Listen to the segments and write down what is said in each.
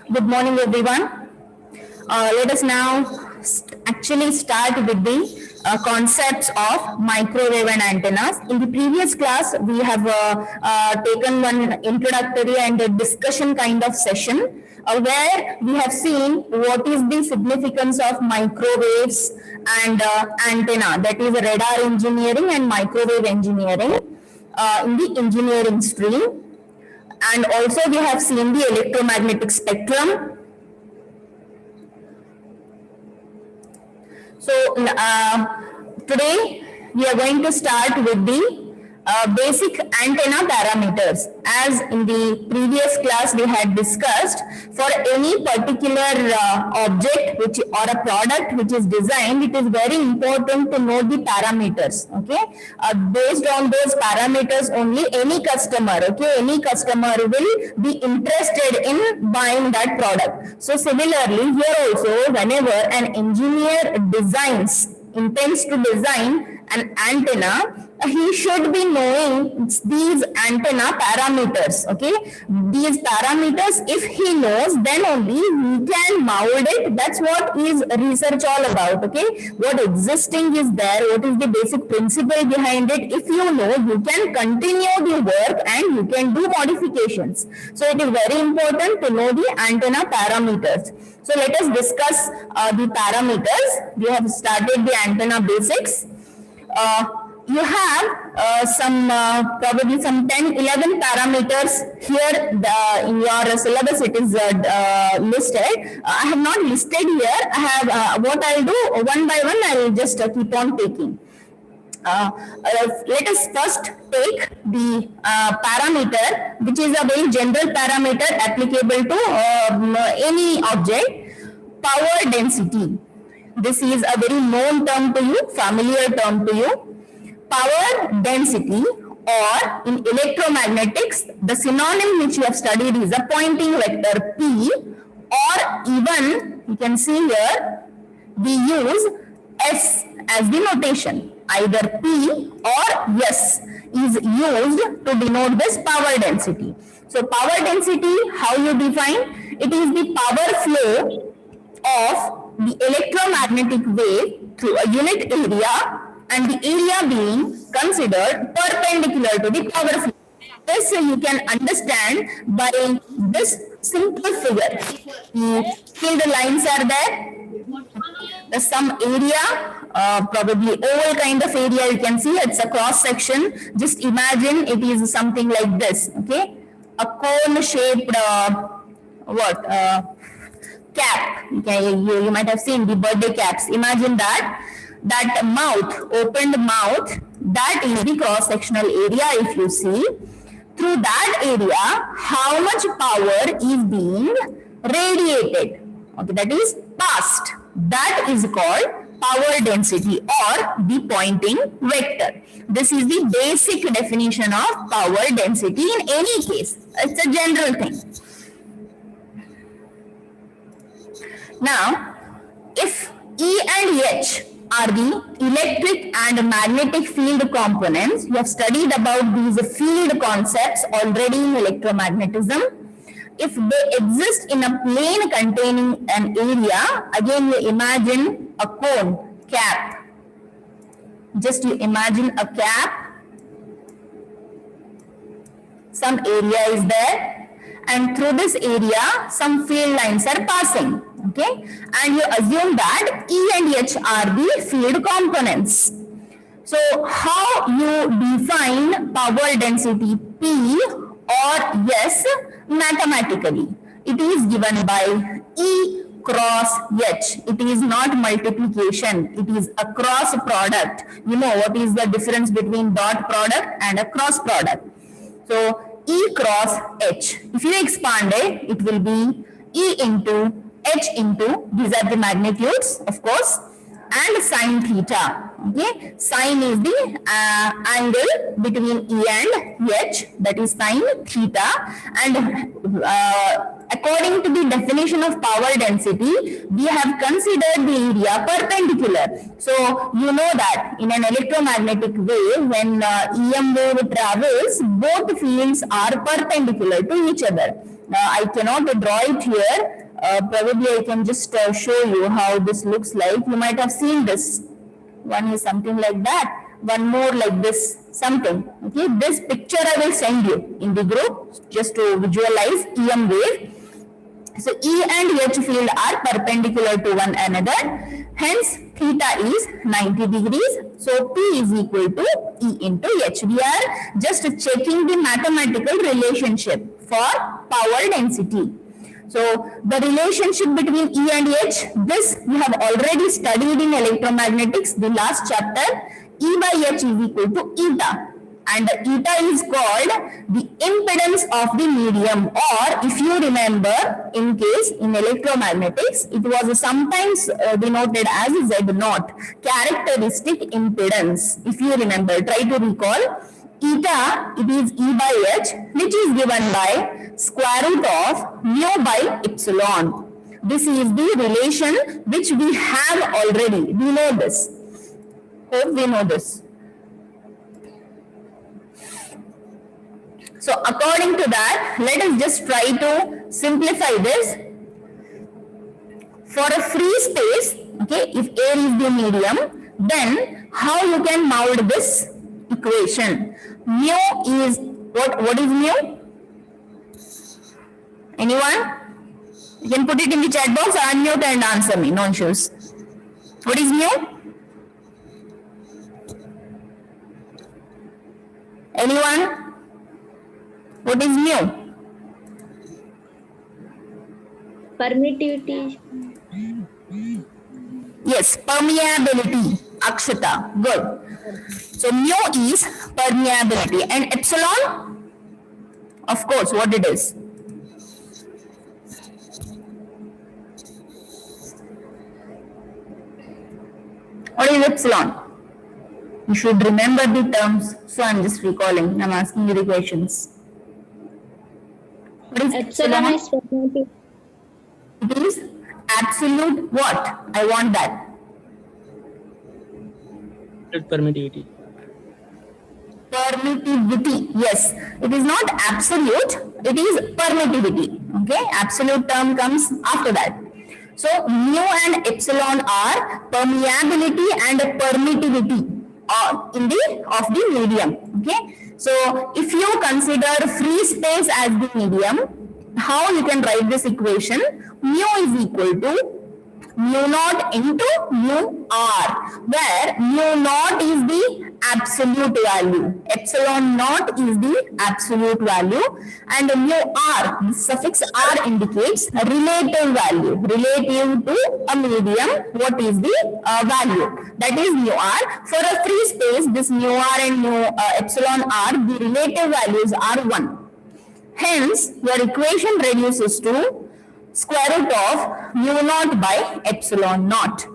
Good morning, everyone. Let us now actually start with the concepts of microwave and antennas. In the previous class, we have taken one introductory and a discussion kind of session where we have seen what is the significance of microwaves and antenna, that is radar engineering and microwave engineering in the engineering stream. And also we have seen the electromagnetic spectrum. So today we are going to start with the basic antenna parameters. As in the previous class we had discussed, for any particular object or a product which is designed, it is very important to know the parameters. Okay, based on those parameters only any customer will be interested in buying that product. So similarly here also, whenever an engineer intends to design an antenna, he should be knowing these antenna parameters. Okay, these parameters, if he knows, then only he can mold it. That's what is research all about. Okay, what existing is there, what is the basic principle behind it. If you know, you can continue the work and you can do modifications. So it is very important to know the antenna parameters. So let us discuss the parameters. We have started the antenna basics. You have probably some 10-11 parameters here in your syllabus. It is listed. I have not listed here. I have what I'll do one by one. I'll just keep on taking. Let us first take the parameter, which is a very general parameter applicable to any object, power density. This is a very known term to you, familiar term to you. Power density, or in electromagnetics, the synonym which you have studied is a Poynting vector P, or even you can see here we use S as the notation. Either P or S is used to denote this power density. So power density, how you define? It is the power flow of the electromagnetic wave through a unit area, and the area being considered perpendicular to the power flow. This you can understand by this simple figure. The field lines are there. Some area, probably oval kind of area, you can see it's a cross section. Just imagine it is something like this. Okay, a cone shaped cap. Okay, you might have seen the birthday caps. Imagine that mouth, opened mouth, that is the cross sectional area. If you see, through that area how much power is being radiated, okay, that is passed, that is called power density or the Poynting vector. This is the basic definition of power density in any case. It's a general thing. Now, if E and H are the electric and magnetic field components, you have studied about these field concepts already in electromagnetism. If they exist in a plane containing an area, again you imagine a cone, cap. Just you imagine a cap, some area is there, and through this area some field lines are passing. Okay, and you assume that E and H are the field components. So how you define power density P or S mathematically? It is given by E cross H. It is not multiplication, it is a cross product. You know what is the difference between dot product and a cross product. So E cross H, if you expand it, it will be E into H into, these are the magnitudes of course, and sine theta. Okay, sine is the angle between E and H, that is sine theta, and according to the definition of power density, we have considered the area perpendicular. So you know that in an electromagnetic wave, when EM wave travels, both fields are perpendicular to each other. Now I cannot draw it here. Probably I can just show you how this looks like. You might have seen this. One is something like that. One more like this, something. Okay, this picture I will send you in the group just to visualize EM wave. So E and H field are perpendicular to one another. Hence, theta is 90 degrees. So P is equal to E into H. We are just checking the mathematical relationship for power density. So the relationship between E and H, this we have already studied in electromagnetics, the last chapter. E by H is equal to eta. And eta is called the impedance of the medium, or if you remember, in case in electromagnetics, it was sometimes denoted as Z0, characteristic impedance. If you remember, try to recall. Eta, it is E by H, which is given by square root of mu by epsilon. This is the relation which we have already. We know this. Hope we know this. So according to that, let us just try to simplify this. For a free space, okay, if air is the medium, then how you can mold this equation? Mu is, what is mu? Anyone? You can put it in the chat box, unmute and answer me, no issues. What is mu? Anyone? What is mu? Permittivity. Yes, permeability. Akshata, good. So mu is permeability and epsilon, of course, what it is? What is epsilon? You should remember the terms, so I'm just recalling. I'm asking you the questions. What is Epsilon is permittivity. It is absolute what? I want that. Permittivity. Permittivity, yes. It is not absolute, it is permittivity. Okay, absolute term comes after that. So mu and epsilon are permeability and permittivity of the medium. Okay, so if you consider free space as the medium, how you can write this equation? Mu is equal to mu naught into mu r, where mu naught is the absolute value, epsilon naught is the absolute value, and mu r, the suffix r indicates relative value, relative to a medium, what is the value, that is mu r. For a free space, this mu r and mu epsilon r, the relative values are 1. Hence, your equation reduces to square root of mu naught by epsilon naught.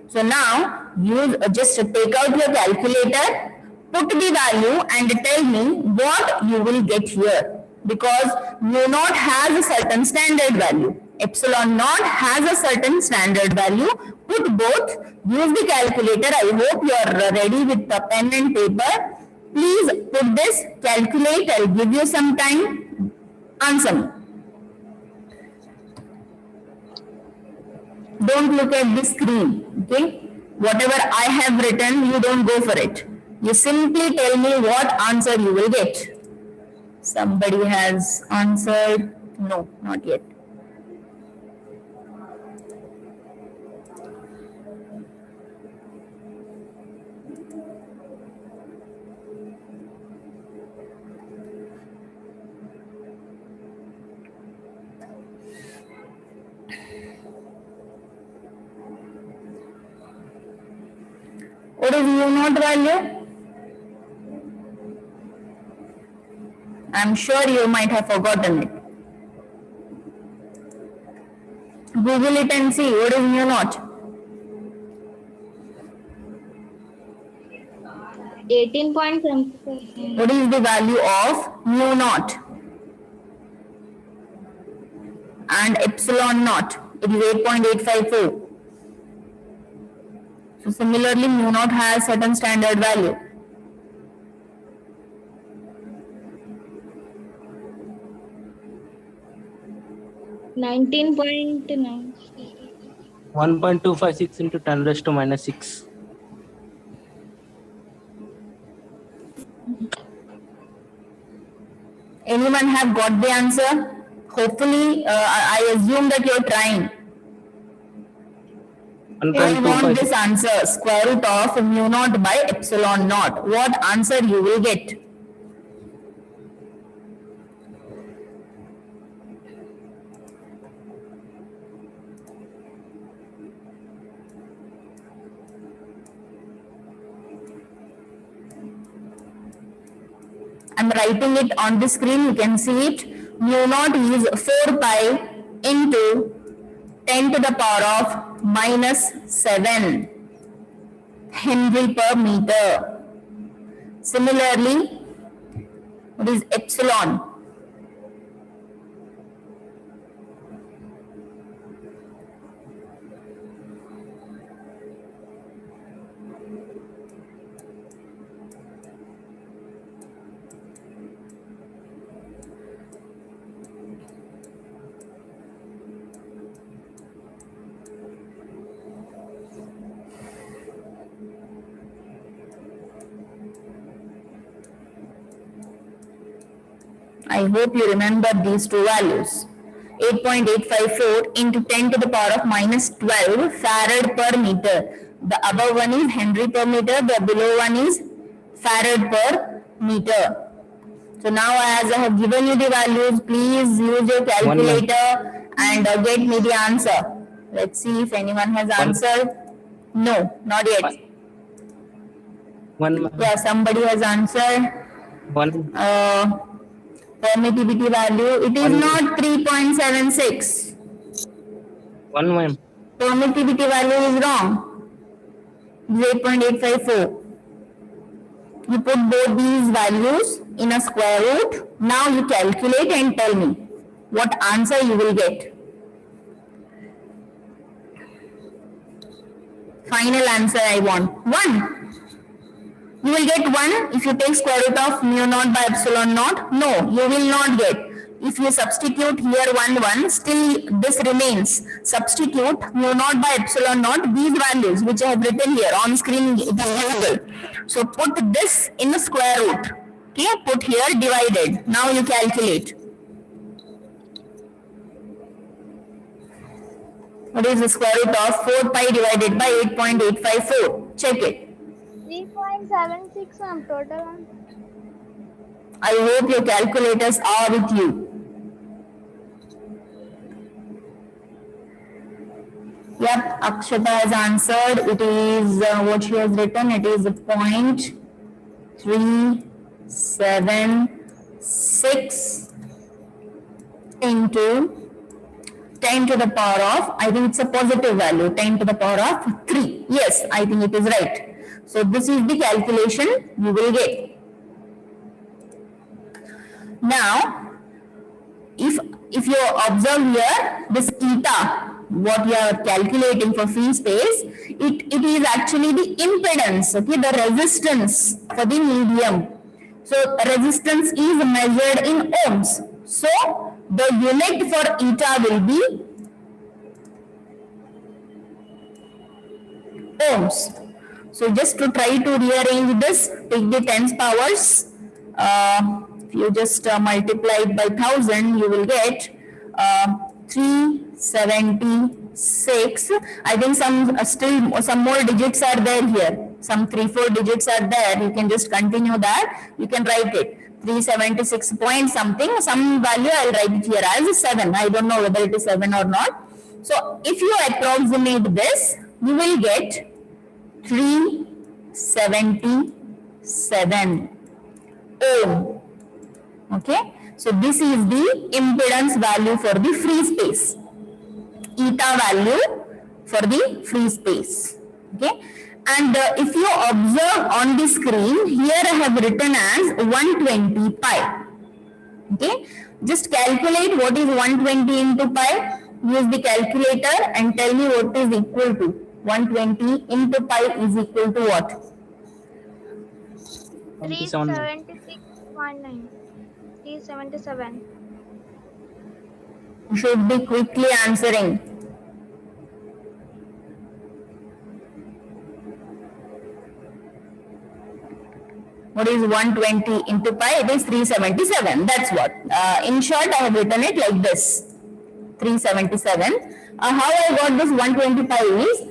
So now you just take out your calculator, put the value and tell me what you will get here, because mu naught has a certain standard value, epsilon naught has a certain standard value. Put both, use the calculator. I hope you are ready with the pen and paper. Please put this, calculate. I'll give you some time. Answer me. Don't look at the screen, okay? Whatever I have written, you don't go for it. You simply tell me what answer you will get. Somebody has answered. No, not yet. What is mu naught value? I'm sure you might have forgotten it. Google it and see what is mu naught. 18.74. What is the value of mu naught? And epsilon naught? It is 8.854. So similarly, mu naught has certain standard value. 19.9. 1.256 into 10 raised to minus 6. Anyone have got the answer? Hopefully, I assume that you're trying. I want this 1.256. answer, square root of mu naught by epsilon naught. What answer you will get? I'm writing it on the screen, you can see it. Mu naught is 4 pi into 10 to the power of minus 7 Henry per meter. Similarly, what is epsilon? I hope you remember these two values. 8.854 into 10 to the power of minus 12 farad per meter. The above one is Henry per meter, the below one is farad per meter. So now as I have given you the values, please use your calculator and get me the answer. Let's see if anyone has answered. No, not yet. Yeah, somebody has answered. Permittivity value, it is not 3.76. 1 ma'am. Permittivity value is wrong. 8.854. You put both these values in a square root. Now you calculate and tell me what answer you will get. Final answer I want. 1. You will get 1 if you take square root of mu naught by epsilon naught. No, you will not get. If you substitute here 1, still this remains. Substitute mu naught by epsilon naught, these values which I have written here on screen, it is visible. So put this in the square root. Okay, put here divided. Now you calculate. What is the square root of 4 pi divided by 8.854? Check it. 3.76 ma'am, total one. I hope your calculators are with you. Yep, Akshata has answered. It is what she has written. It is 0.376 into 10 to the power of, I think it's a positive value, 10 to the power of 3. Yes, I think it is right. So this is the calculation you will get. Now, if you observe here, this eta, what you are calculating for free space, it is actually the impedance, okay, the resistance for the medium. So resistance is measured in ohms. So the unit for eta will be ohms. So just to try to rearrange this, take the tens powers. If you just multiply it by 1000, you will get 376. I think still some more digits are there here. Some 3-4 digits are there. You can just continue that. You can write it. 376 point something. Some value I'll write it here as 7. I don't know whether it is 7 or not. So if you approximate this, you will get 377 ohm. Okay, so this is the impedance value for the free space, eta value for the free space. Okay, and if you observe on the screen, here I have written as 120 pi. Okay, just calculate what is 120 into pi. Use the calculator and tell me what is equal to. 120 into pi is equal to what? 376.9. 377. You should be quickly answering. What is 120 into pi? It is 377. That's what. In short, I have written it like this. 377. How I got this 120 pi is,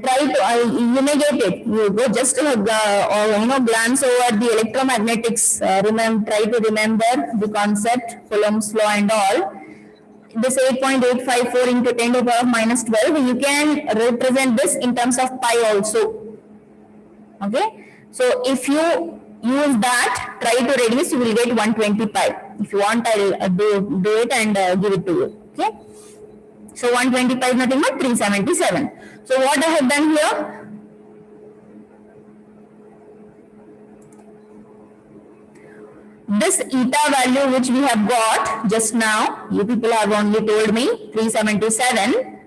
try to, you may get it. You go just glance over the electromagnetics. Try to remember the concept, Coulomb's law and all. This 8.854 into 10 to the power minus 12. You can represent this in terms of pi also. Okay. So if you use that, try to reduce, you will get 120 pi. If you want, I'll do it and give it to you. Okay. So 120 pi is nothing but 377. So what I have done here? This eta value which we have got just now, you people have only told me 377.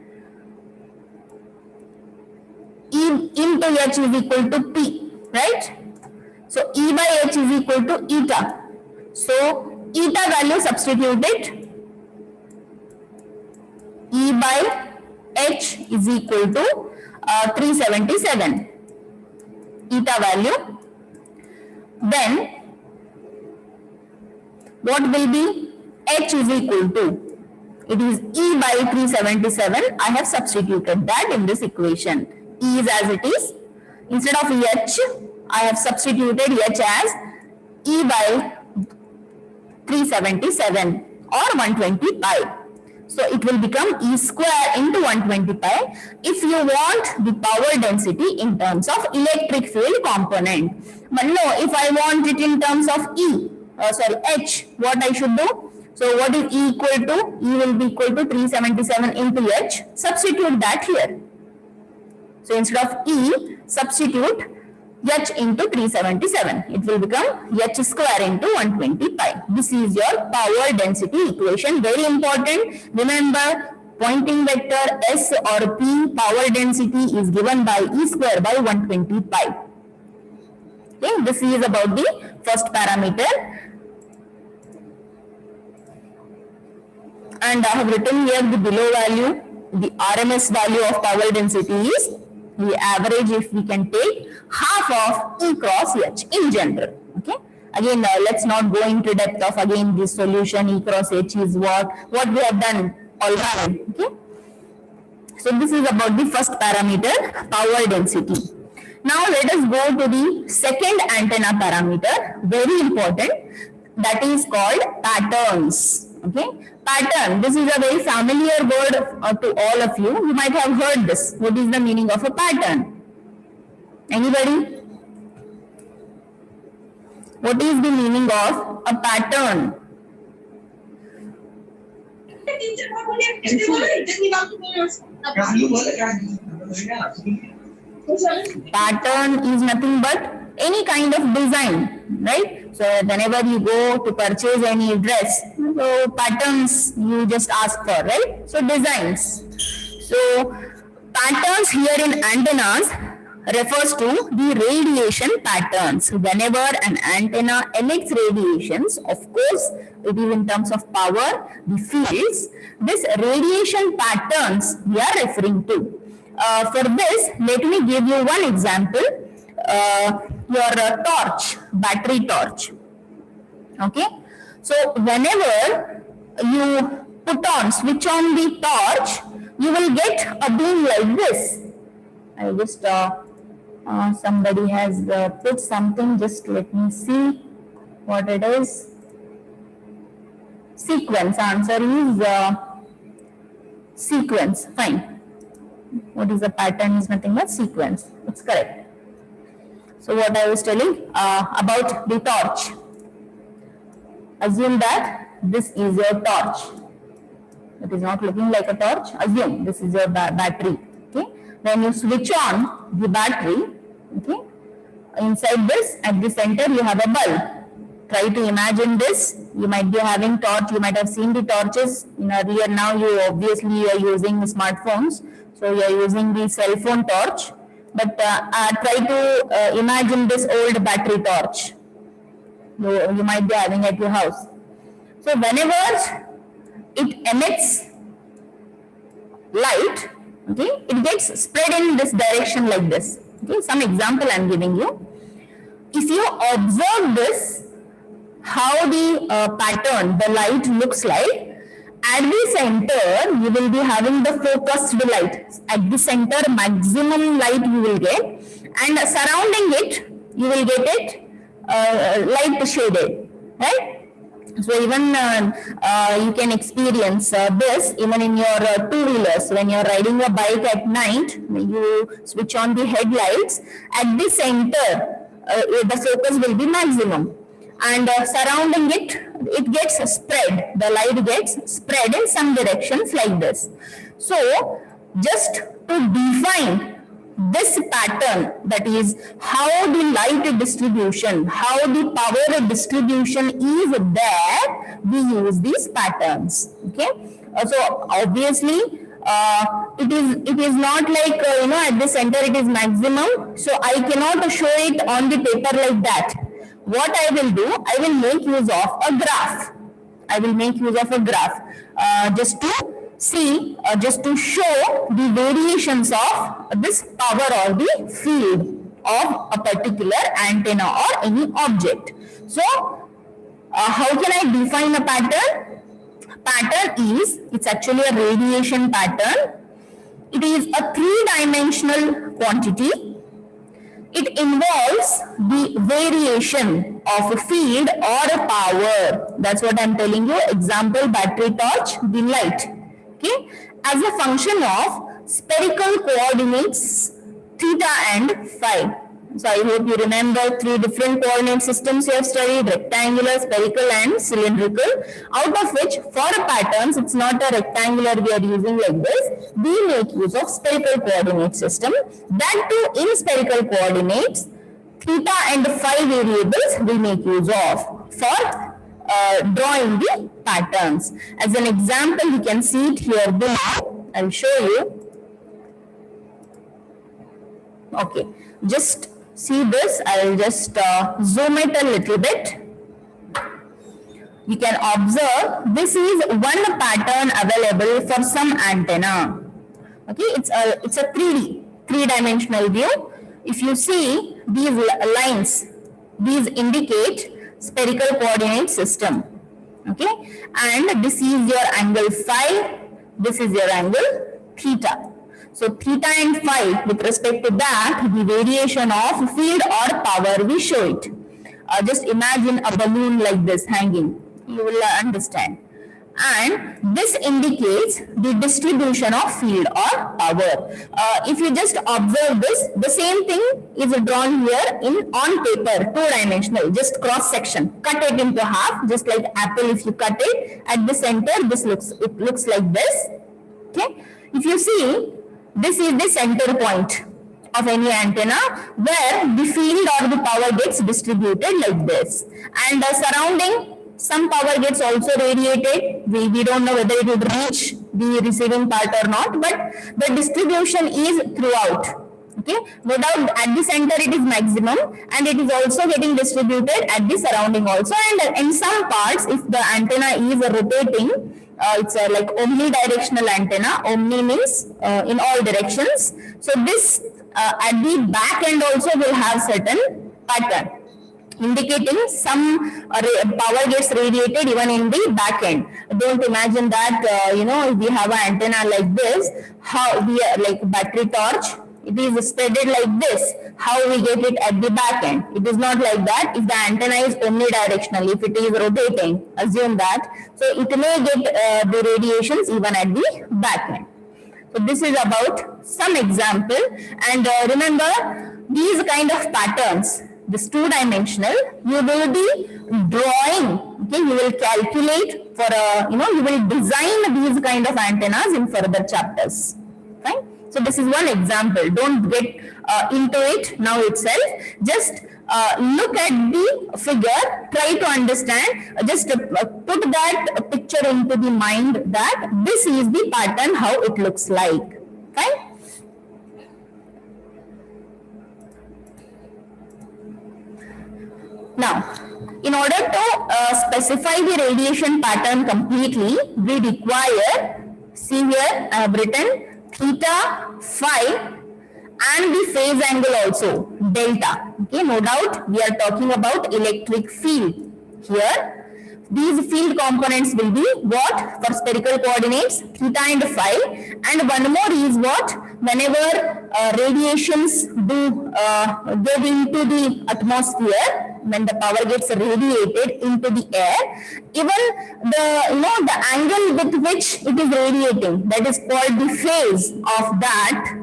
E into h is equal to p, right? So E by h is equal to eta. So eta value substituted. E by h is equal to 377. Eta value. Then what will be h is equal to? It is E by 377. I have substituted that in this equation. E is as it is. Instead of h, I have substituted h as E by 377 or 120 pi. So it will become E square into 120 pi if you want the power density in terms of electric field component. But no, if I want it in terms of H, what I should do? So what is E equal to? E will be equal to 377 into H. Substitute that here. So instead of E, substitute h into 377. It will become h square into 120 pi. This is your power density equation. Very important. Remember, Pointing vector S or P power density is given by E square by 120 pi. Okay, this is about the first parameter. And I have written here the below value. The RMS value of power density is the average, if we can take half of E cross H in general. Okay. Again, let's not go into depth of again this solution. E cross H is what we have done already. Okay. So this is about the first parameter, power density. Now let us go to the second antenna parameter, very important, that is called patterns. Okay. Pattern, this is a very familiar word to all of you. You might have heard this. What is the meaning of a pattern? Anybody? What is the meaning of a pattern? Pattern is nothing but any kind of design, right? So whenever you go to purchase any dress, so patterns you just ask for, right? So designs. So patterns here in antennas refers to the radiation patterns. Whenever an antenna emits radiations, of course, it is in terms of power, the fields, this radiation patterns we are referring to. For this, let me give you one example. Your torch, battery torch. Okay. So whenever you switch on the torch, you will get a beam like this. I just somebody has put something. Just let me see what it is. Sequence. Answer is sequence. Fine. What is the pattern is nothing but sequence. It's correct. So what I was telling about the torch. Assume that this is your torch. It is not looking like a torch. Assume this is your battery. Okay. When you switch on the battery, okay, inside this at the center you have a bulb. Try to imagine this. You might be having torch. You might have seen the torches in earlier. Now you obviously are using smartphones. So you are using the cell phone torch. But try to imagine this old battery torch you might be having at your house. So whenever it emits light, okay, it gets spread in this direction like this. Okay, some example I am giving you. If you observe this, how the pattern, the light looks like, at the center you will be having the focused light. At the center maximum light you will get, and surrounding it you will get it light shaded, right? So even you can experience this even in your two-wheelers. When you are riding a bike at night, you switch on the headlights, at the center the focus will be maximum, and surrounding it, it gets spread, the light gets spread in some directions like this. So just to define this pattern, that is how the light distribution, how the power distribution is there, we use these patterns. Okay, so obviously it is not like at the center it is maximum, so I cannot show it on the paper like that. What I will do, I will make use of a graph. I will make use of a graph just to see, just to show the variations of this power or the field of a particular antenna or any object. So, how can I define a pattern? Pattern is, it's actually a radiation pattern. It is a three-dimensional quantity. It involves the variation of a field or a power. That's what I'm telling you. Example, battery torch, the light. Okay, as a function of spherical coordinates theta and phi. So I hope you remember three different coordinate systems you have studied: rectangular, spherical and cylindrical, out of which for patterns it's not a rectangular we are using like this, we make use of spherical coordinate system. That too in spherical coordinates, theta and phi variables we make use of for drawing the patterns. As an example, you can see it here below. I'll show you. Okay, just see this. I'll just zoom it a little bit. You can observe this is one pattern available for some antenna. Okay, it's a 3D, three-dimensional view. If you see these lines, these indicate spherical coordinate system. Okay, and this is your angle phi, this is your angle theta. So theta and phi, with respect to that, the variation of field or power, we show it. Just imagine a balloon like this hanging, you will understand. And this indicates the distribution of field or power. If you just observe this, the same thing is drawn here on paper, two-dimensional, just cross section. Cut it into half, just like apple. If you cut it at the center, it looks like this. Okay. If you see, this is the center point of any antenna where the field or the power gets distributed like this, and surrounding, some power gets also radiated. We don't know whether it will reach the receiving part or not, but the distribution is throughout. Okay, no doubt at the center it is maximum, and it is also getting distributed at the surrounding also. And in some parts, if the antenna is rotating, it's like omnidirectional antenna. Omni means in all directions. So this at the back end also will have certain pattern, indicating some power gets radiated even in the back end. Don't imagine that if we have an antenna like this, how we are like battery torch, it is spreaded like this, how we get it at the back end. It is not like that. If the antenna is omnidirectional, if it is rotating, assume that, so it may get the radiations even at the back end. So this is about some example, and remember these kind of patterns, this two-dimensional, you will be drawing, okay, you will calculate for you will design these kind of antennas in further chapters, right? So this is one example. Don't get into it now itself. Just look at the figure, try to understand, just put that picture into the mind that this is the pattern, how it looks like, right? Now, In order to specify the radiation pattern completely, we require, see here I have written theta, phi and the phase angle also, delta. Okay, no doubt we are talking about electric field here. These field components will be what? For spherical coordinates, theta and phi. And one more is what? Whenever radiations do get into the atmosphere, when the power gets radiated into the air, even the angle with which it is radiating, that is called the phase of that,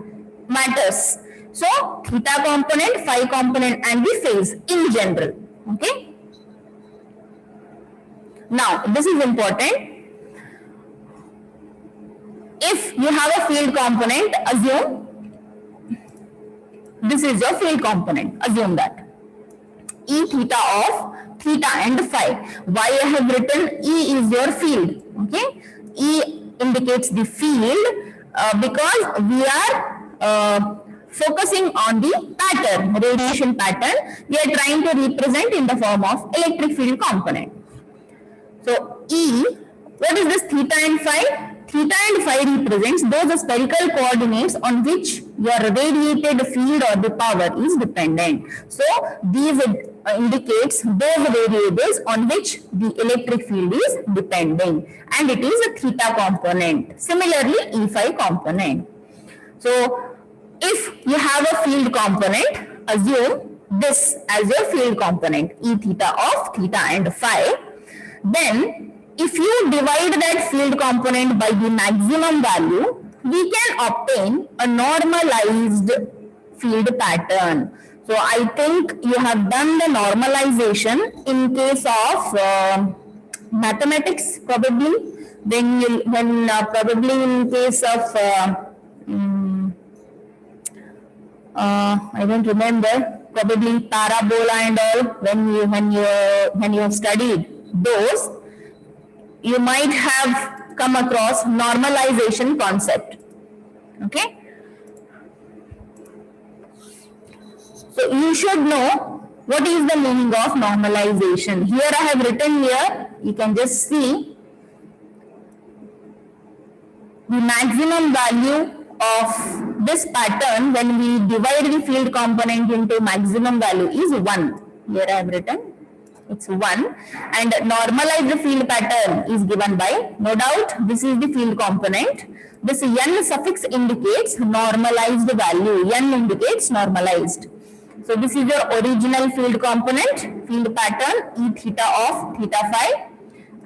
matters. So theta component, phi component and the phase in general. Okay. Now, this is important. If you have a field component, assume this is your field component. Assume that E theta of theta and phi. Why I have written E is your field. Okay, E indicates the field because we are focusing on the pattern, radiation pattern. We are trying to represent in the form of electric field component. So E, what is this theta and phi? Theta and phi represents those spherical coordinates on which your radiated field or the power is dependent. So these indicates those variables on which the electric field is depending, and it is a theta component. Similarly, E phi component. So if you have a field component, assume this as your field component, E theta of theta and phi. Then, if you divide that field component by the maximum value, we can obtain a normalized field pattern. So, I think you have done the normalization in case of mathematics, probably. Probably in case of I don't remember. Probably parabola and all. When you have studied those, you might have come across normalization concept. Okay, so you should know what is the meaning of normalization. Here I have written here, you can just see the maximum value of this pattern when we divide the field component into maximum value is 1. Here I have written it's 1, and normalized field pattern is given by, no doubt, this is the field component. This n suffix indicates normalized value. N indicates normalized. So this is your original field component, field pattern E theta of theta phi,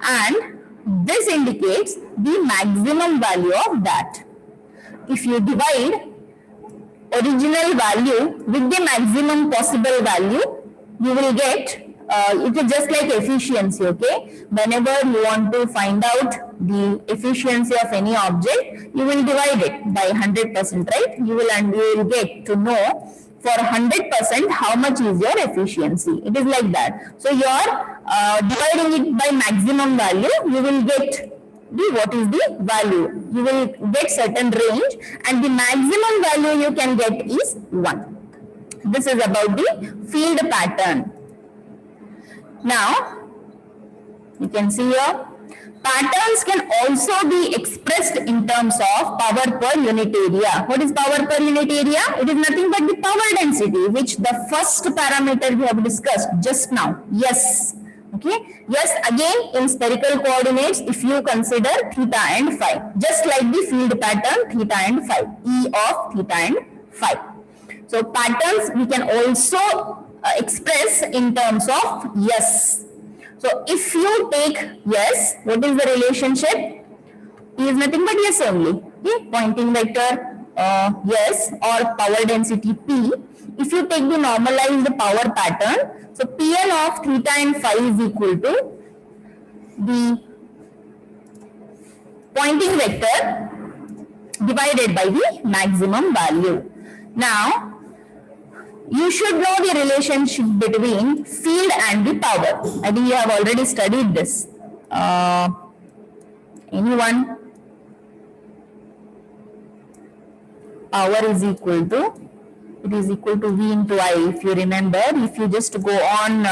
and this indicates the maximum value of that. If you divide original value with the maximum possible value, you will get it is just like efficiency. Okay, whenever you want to find out the efficiency of any object, you will divide it by 100%, right? You will get to know for 100% how much is your efficiency. It is like that. So you are dividing it by maximum value, you will get what is the value. You will get certain range, and the maximum value you can get is 1. This is about the field pattern. Now, you can see here, patterns can also be expressed in terms of power per unit area. What is power per unit area? It is nothing but the power density, which the first parameter we have discussed just now. Yes. Okay. Yes, again in spherical coordinates, if you consider theta and phi, just like the field pattern theta and phi, E of theta and phi. So patterns we can also express in terms of yes. So if you take yes, what is the relationship? E is nothing but yes only. Okay? Pointing vector yes, or power density P. If you take the normalized power pattern, so Pn of theta and phi is equal to the pointing vector divided by the maximum value. Now, you should know the relationship between field and the power. I think you have already studied this. Anyone? Power is equal to, it is equal to V into I. If you remember, if you just go on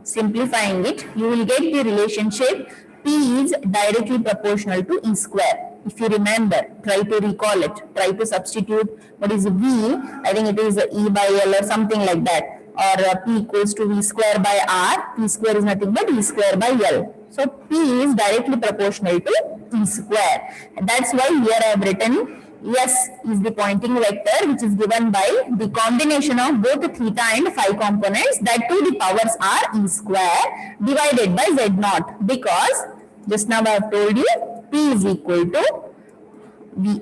simplifying it, you will get the relationship P is directly proportional to E square. If you remember, try to recall it, try to substitute what is V, I think it is E by L or something like that, or P equals to V square by R, P square is nothing but E square by L. So P is directly proportional to E square. That's why here I have written S is the Poynting vector which is given by the combination of both theta and phi components, that too the powers are E square divided by Z naught, because just now I have told you P is equal to Vi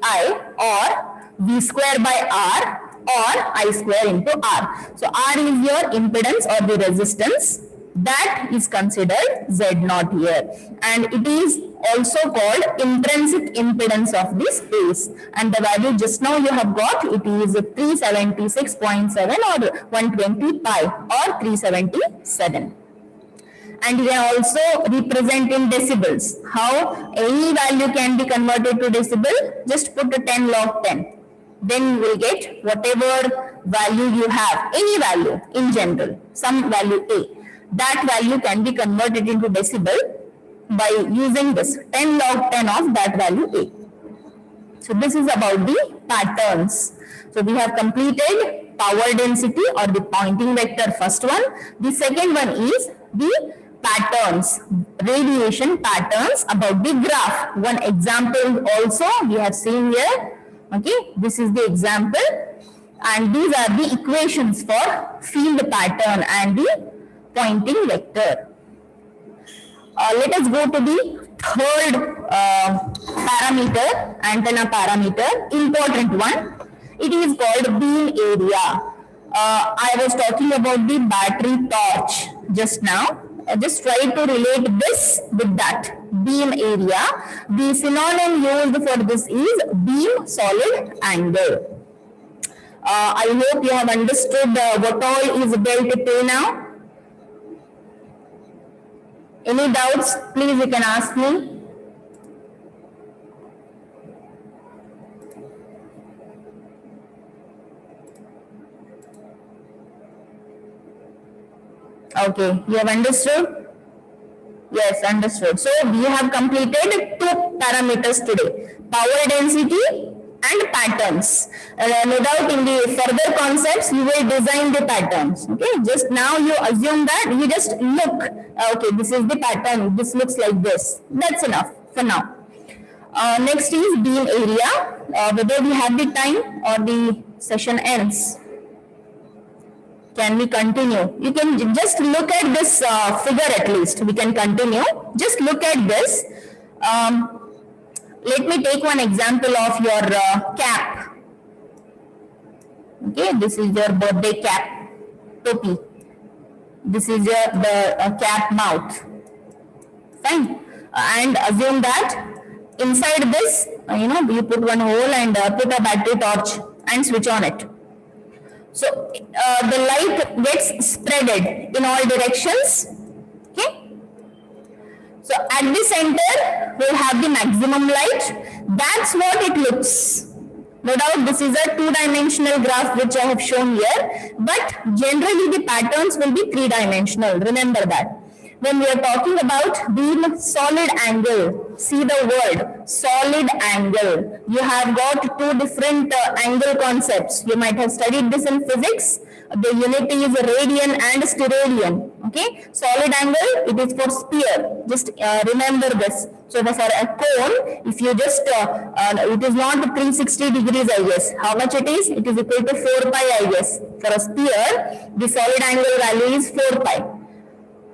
or V square by R or I square into R. So R is your impedance or the resistance, that is considered Z naught here, and it is also called intrinsic impedance of the space, and the value just now you have got, it is 376.7 or 120 pi or 377. And you can also represent in decibels. How any value can be converted to decibel? Just put a 10 log 10. Then you will get whatever value you have, any value in general, some value A. That value can be converted into decibel by using this 10 log 10 of that value A. So this is about the patterns. So we have completed power density or the Poynting vector, first one. The second one is the patterns, radiation patterns about the graph. One example also we have seen here. Okay, this is the example, and these are the equations for field pattern and the Poynting vector. Let us go to the third parameter, antenna parameter, important one. It is called beam area. I was talking about the battery torch just now. Just try to relate this with that, beam area. The synonym used for this is beam solid angle. I hope you have understood what all is delta P now. Any doubts? Please you can ask me. Okay, you have understood? Yes, understood. So we have completed two parameters today, power density and patterns. No doubt in the further concepts you will design the patterns. Okay, just now you assume that you just look, okay, this is the pattern, this looks like this. That's enough for now. Next is beam area, whether we have the time or the session ends. Can we continue? You can just look at this figure at least. We can continue. Just look at this. Let me take one example of your cap. Okay, this is your birthday cap, topi. This is your cap mouth. Fine. And assume that inside this, you put one hole and put a battery torch and switch on it. So the light gets spreaded in all directions. Okay. So at the center we'll have the maximum light. That's what it looks. No doubt this is a two-dimensional graph which I have shown here, but generally the patterns will be three-dimensional. Remember that. When we are talking about beam solid angle, see the word solid angle. You have got two different angle concepts. You might have studied this in physics. The unit is radian and steradian. Okay, solid angle, it is for sphere. Just remember this. So for a cone, if you just, it is not 360 degrees, I guess. How much it is? It is equal to 4 pi, I guess. For a sphere, the solid angle value is 4 pi.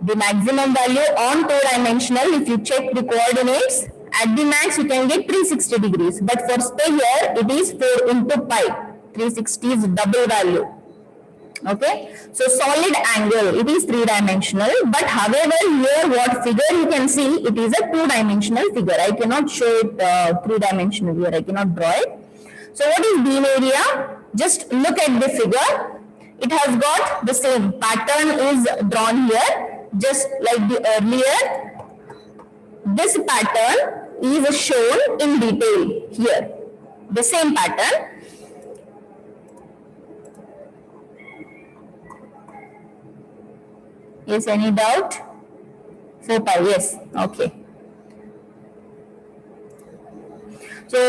The maximum value on two-dimensional, if you check the coordinates, at the max you can get 360 degrees. But for sphere, it is 4 into pi. 360 is double value. Okay, so solid angle, it is three-dimensional, but however here what figure you can see, it is a two-dimensional figure. I cannot show it three-dimensional here, I cannot draw it. So what is beam area? Just look at the figure. It has got the same pattern is drawn here, just like the earlier. This pattern is shown in detail here, the same pattern. Yes, any doubt? 4 pi, yes, okay. So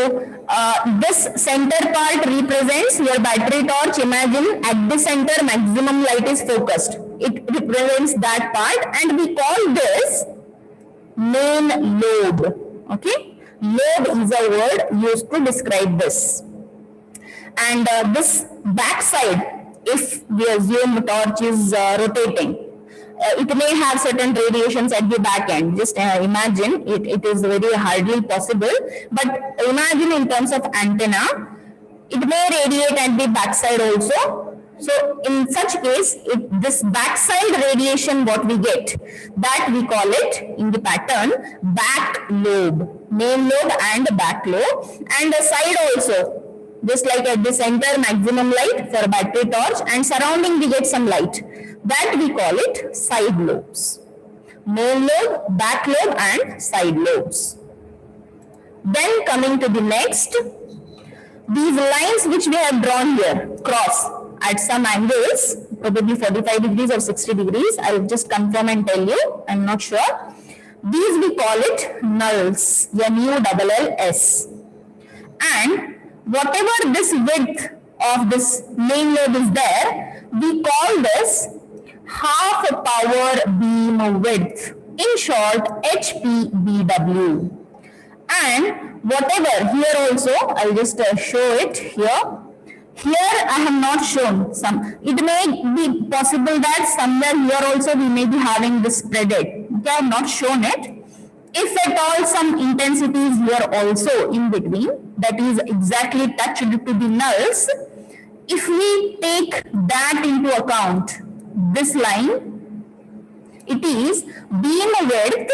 this center part represents your battery torch. Imagine at the center maximum light is focused. It represents that part and we call this main lobe. Okay, lobe is a word used to describe this. And this backside, if we assume torch is rotating, it may have certain radiations at the back end. Just imagine, it is very hardly possible, but imagine in terms of antenna, it may radiate at the backside also. So in such case, this backside radiation what we get, that we call it in the pattern back lobe, main lobe and back lobe, and the side also. Just like at the center maximum light for a battery torch and surrounding we get some light. That we call it side lobes. Main lobe, back lobe and side lobes. Then coming to the next, these lines which we have drawn here cross at some angles, probably 45 degrees or 60 degrees. I will just confirm and tell you, I am not sure. These we call it nulls, N-U-L-L-S. And whatever this width of this main lobe is there, we call this half power beam width, in short HPBW. And whatever here also, I'll just show it here. Here I have not shown some. It may be possible that somewhere here also we may be having this spreaded. Okay, I have not shown it. If at all some intensities here also in between, that is exactly touched to the nulls, if we take that into account, this line, it is beam width,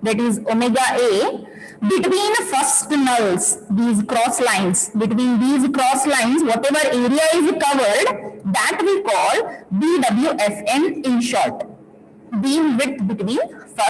that is omega A, between first nulls, these cross lines, between these cross lines, whatever area is covered, that we call BWFN in short, beam width between first